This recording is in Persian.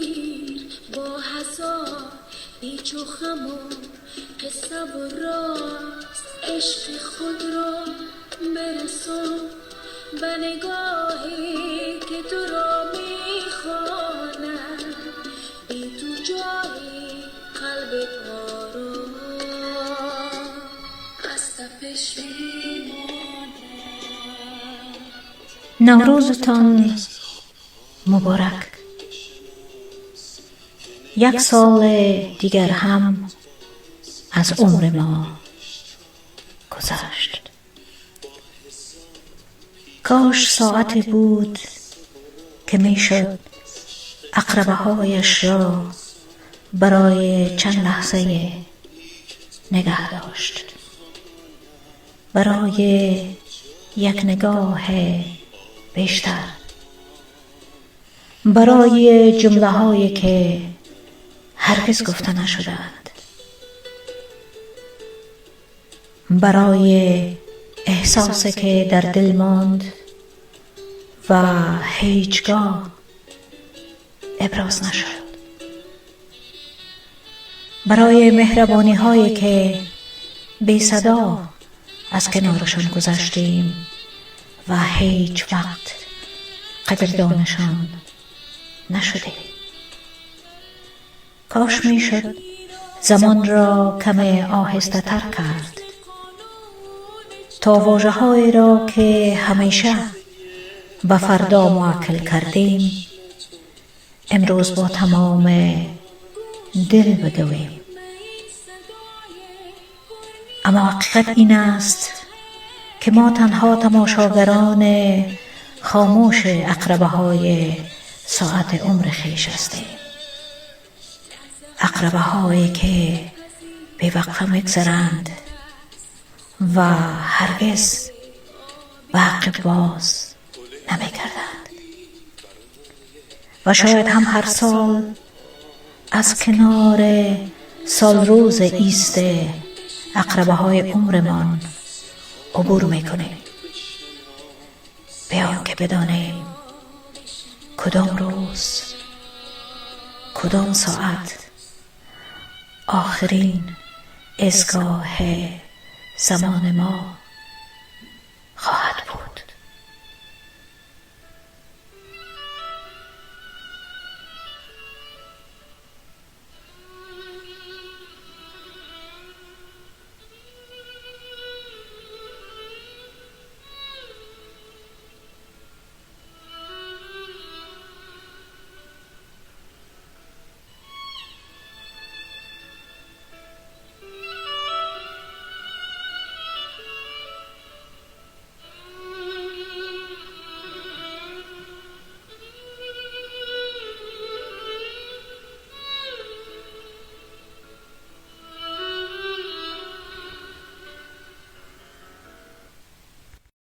گیر با هزار پیچ و خم و قصه و راست، عشق خود را برسان به نگاهی که تو را میخواند، بی تو جایی قلب آرام از تپش میماند. نوروزتان مبارک. یک سال دیگر هم از عمر ما گذشت. کاش ساعتی بود که میشد عقربه هایش را برای چند لحظه نگه داشت، برای یک نگاه بیشتر، برای جمله هایی که هرگز گفته نشدند، برای احساسی که در دل ماند و هیچگاه ابراز نشد، برای مهربانی هایی که بی صدا از کنارشان گذشتیم و هیچ وقت قدردانشان نشدیم. کاش میشد زمان را کمی آهسته تر کرد تا واژه هایی را که همیشه به فردا معکل کردیم امروز با تمام دل بگوییم. اما حقیقت این است که ما تنها تماشاگران خاموش عقربه های ساعت عمر خویش هستیم، عقربه هایی که بی وقفه میگذرند و هرگز به عقب باز نمی کردند و شاید هم هر سال از کنار سال روز ایست عقربه های عمرمان عبور میکنیم بیان که بدانیم کدام روز کدام ساعت آخرین ایستگاه زمان ما خواهد بود.